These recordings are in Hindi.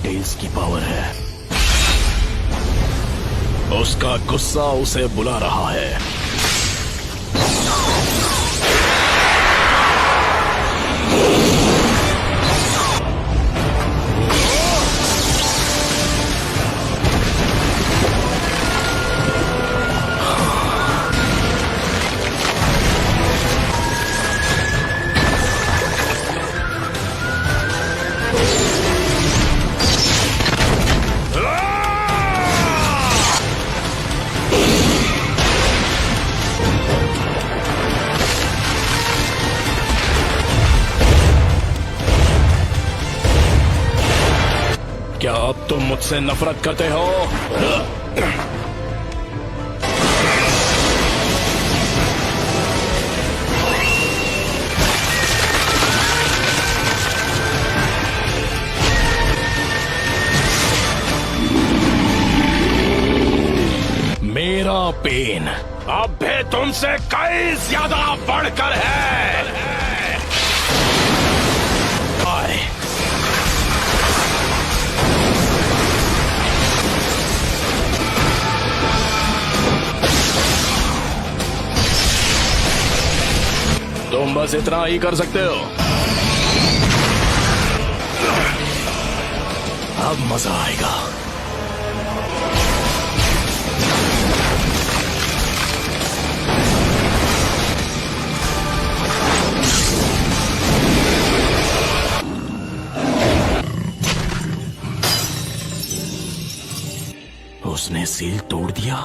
टेल्स की पावर है। उसका गुस्सा उसे बुला रहा है। क्या अब तुम मुझसे नफरत करते हो? मेरा पेन अब भी तुमसे कई ज्यादा बढ़कर है। आए। तुम बस इतना ही कर सकते हो। अब मजा आएगा। उसने सील तोड़ दिया।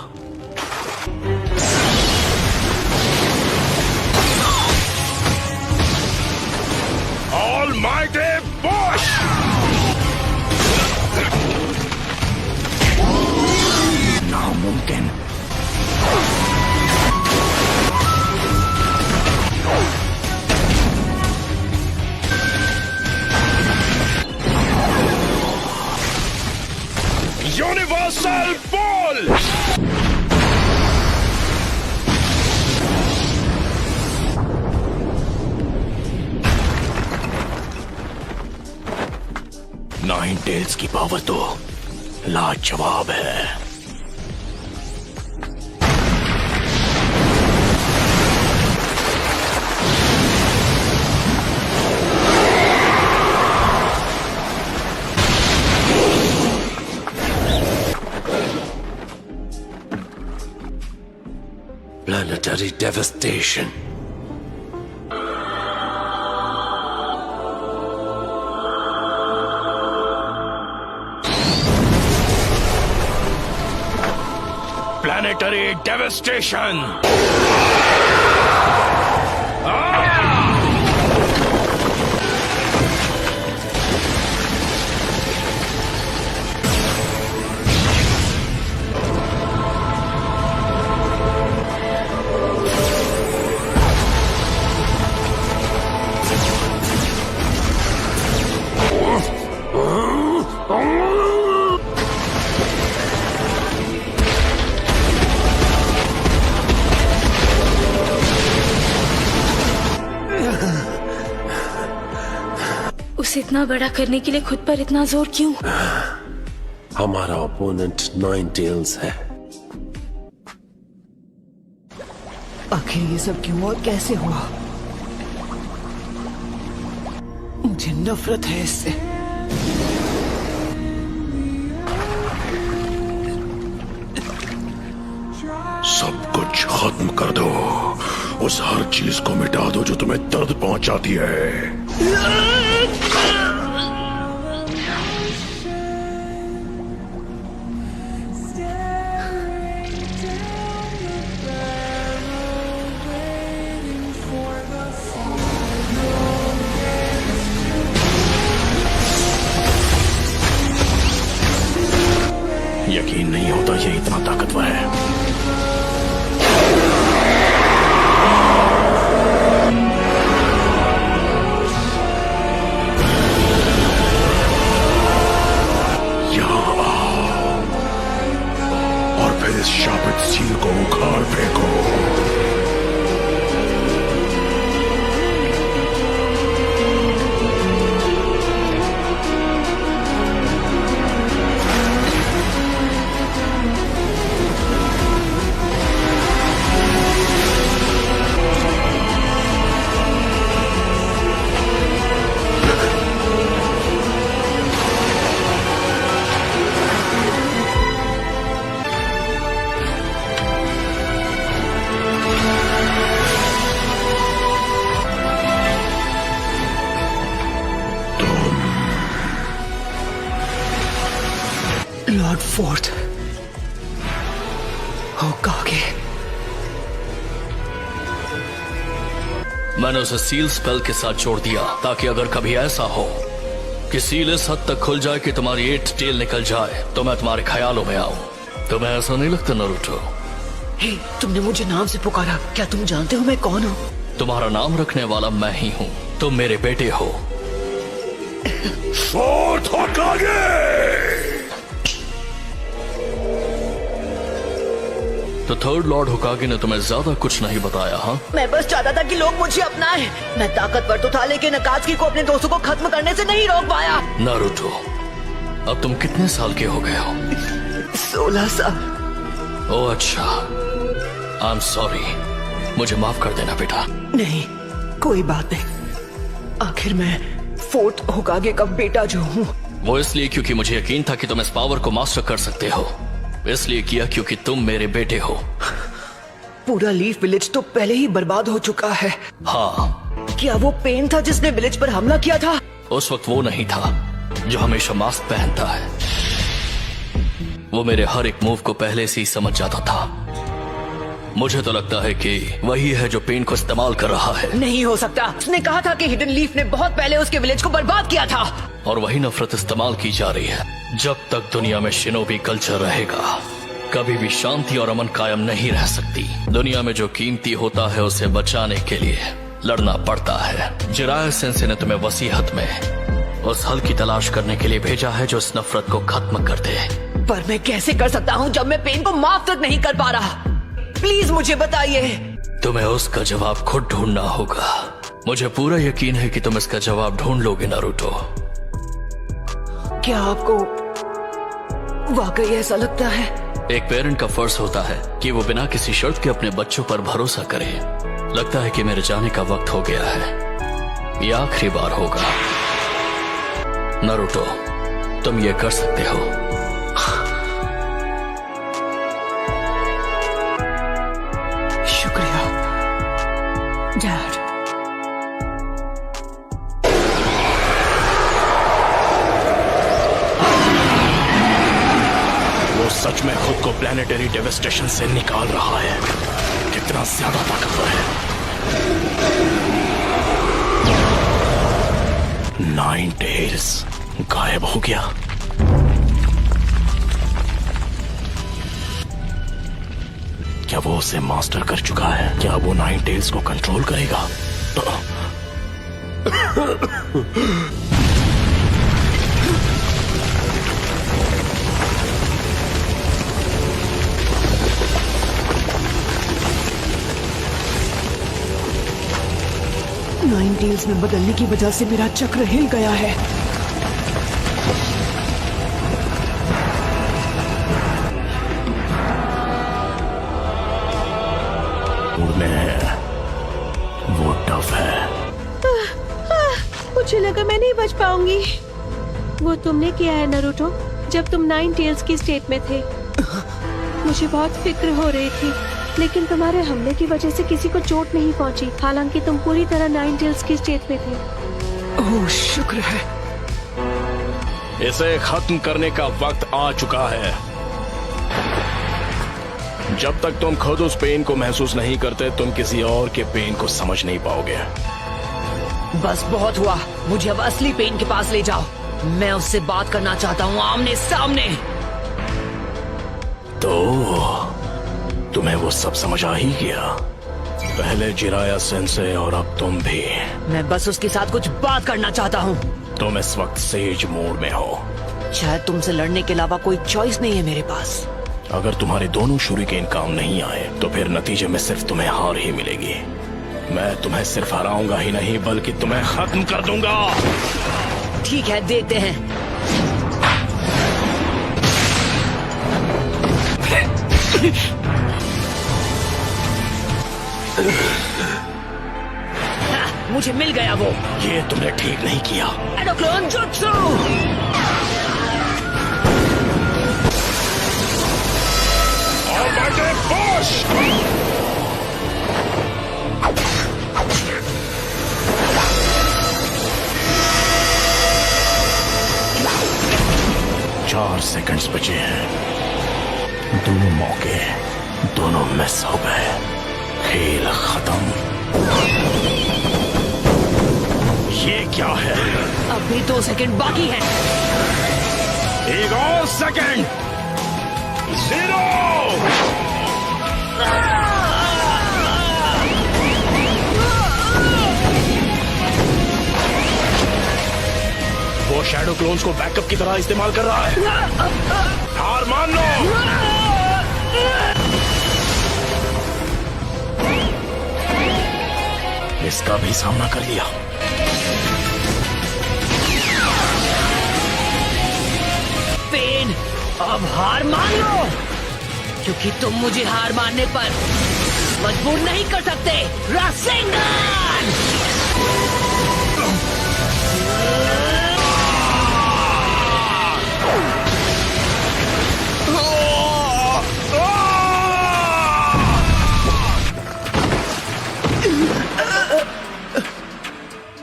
Almighty Bush! नामुमकिन। Universal Ball! नाइन टेल्स की पावर तो लाजवाब है। Planetary devastation. Planetary devastation. उसे इतना बड़ा करने के लिए खुद पर इतना जोर क्यों? हमारा ओपोनेंट नाइन टेल्स है। आखिर ये सब क्यों और कैसे हुआ? मुझे नफरत है इससे। सब कुछ खत्म कर दो। उस हर चीज को मिटा दो जो तुम्हें दर्द पहुंचाती है। यकीन नहीं होता ये इतना ताकतवर है। मैंने उसे सील स्पेल के साथ जोड़ दिया ताकि अगर कभी ऐसा हो कि सील इस हद तक खुल जाए कि तुम्हारी 8 टेल निकल जाए तो मैं तुम्हारे ख्यालों में आऊं। तुम्हें ऐसा नहीं लगता नारुतो? हे, तुमने मुझे नाम से पुकारा, क्या तुम जानते हो मैं कौन हूँ? तुम्हारा नाम रखने वाला मैं ही हूँ। तुम मेरे बेटे हो। फोर्थ होकागे! तो थर्ड लॉर्ड होकागे ने तुम्हें ज्यादा कुछ नहीं बताया? हाँ, मैं बस चाहता था कि लोग मुझे अपनाएं। मैं ताकतवर तो था लेकिन अकात्सुकी को अपने दोस्तों को खत्म करने से नहीं रोक पाया। नारुतो, अब तुम कितने साल के हो गए हो? 16 साल। ओह अच्छा, आई एम सॉरी। मुझे माफ कर देना बेटा। नहीं, कोई बात नहीं। आखिर मैं फोर्थ होकागे का बेटा जो हूँ। वो इसलिए क्योंकि मुझे यकीन था कि तुम इस पावर को मास्टर कर सकते हो। इसलिए किया क्योंकि तुम मेरे बेटे हो। पूरा लीफ विलेज तो पहले ही बर्बाद हो चुका है। हाँ, क्या वो पेन था जिसने विलेज पर हमला किया था? उस वक्त वो नहीं था जो हमेशा मास्क पहनता है। वो मेरे हर एक मूव को पहले से ही समझ जाता था। मुझे तो लगता है कि वही है जो पेन को इस्तेमाल कर रहा है। नहीं हो सकता। उसने कहा था कि हिडन लीफ ने बहुत पहले उसके विलेज को बर्बाद किया था। और वही नफरत इस्तेमाल की जा रही है। जब तक दुनिया में शिनोबी कल्चर रहेगा, कभी भी शांति और अमन कायम नहीं रह सकती। दुनिया में जो कीमती होता है उसे बचाने के लिए लड़ना पड़ता है। जिराया सेंसे ने तुम्हें वसीहत में उस हल की तलाश करने के लिए भेजा है जो इस नफरत को खत्म कर दे। पर मैं कैसे कर सकता हूँ जब मैं पेन को माफ तक नहीं कर पा रहा? प्लीज मुझे बताइए। तुम्हें उसका जवाब खुद ढूंढना होगा। मुझे पूरा यकीन है कि तुम इसका जवाब ढूंढ लोगे नारुतो। क्या आपको वाकई ऐसा लगता है? एक पेरेंट का फर्ज होता है कि वो बिना किसी शर्त के अपने बच्चों पर भरोसा करे। लगता है कि मेरे जाने का वक्त हो गया है। ये आखिरी बार होगा। नारुतो, तुम ये कर सकते हो। शुक्रिया डैड। वो सच में खुद को प्लेनेटरी डेविस्टेशन से निकाल रहा है। कितना ज्यादा ताकतवर है। 9 टेल्स गायब हो गया। क्या वो उसे मास्टर कर चुका है? क्या वो 9 टेल्स को कंट्रोल करेगा? नाइन टेल्स में बदलने की वजह से मेरा चक्र हिल गया है। वो टफ है। मुझे लगा मैं नहीं बच पाऊंगी। वो तुमने किया है नारुतो जब तुम 9 टेल्स की स्टेट में थे। मुझे बहुत फिक्र हो रही थी, लेकिन तुम्हारे हमले की वजह से किसी को चोट नहीं पहुंची, हालांकि तुम पूरी तरह 9 टेल्स की स्टेट में थे। ओह शुक्र है। इसे खत्म करने का वक्त आ चुका है। जब तक तुम खुद उस पेन को महसूस नहीं करते, तुम किसी और के पेन को समझ नहीं पाओगे। बस बहुत हुआ। मुझे अब असली पेन के पास ले जाओ। मैं उससे बात करना चाहता हूँ आमने सामने। तो तुम्हें वो सब समझ आ ही गया। पहले जिराया सेंसे और अब तुम भी। मैं बस उसके साथ कुछ बात करना चाहता हूँ। तुम इस वक्त सेज मोड में हो। शायद तुमसे लड़ने के अलावा कोई चॉइस नहीं है मेरे पास। अगर तुम्हारे दोनों शूरिकेन काम नहीं आए तो फिर नतीजे में सिर्फ तुम्हें हार ही मिलेगी। मैं तुम्हें सिर्फ हराऊंगा ही नहीं बल्कि तुम्हें खत्म कर दूंगा। ठीक है, देखते हैं। मुझे मिल गया वो। ये तुमने ठीक नहीं किया। एडोक्लोन जुत्सु। चार सेकंड्स बचे हैं। दोनों मौके दोनों मिस हो गए। खेल खत्म। क्या है? अभी 2 सेकंड बाकी है। एक और सेकंड। 0। वो शैडो क्लोन्स को बैकअप की तरह इस्तेमाल कर रहा है। हार मान लो। इसका भी सामना कर लिया। पेन, अब हार मान लो, क्योंकि तुम मुझे हार मानने पर मजबूर नहीं कर सकते। रासेंगन!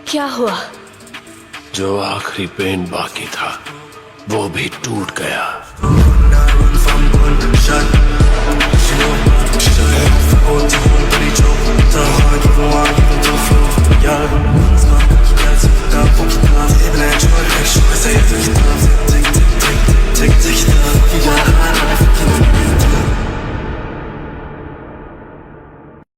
क्या हुआ? जो आखिरी पेन बाकी था वो भी टूट गया। She's a head for 14, but he choked her hard.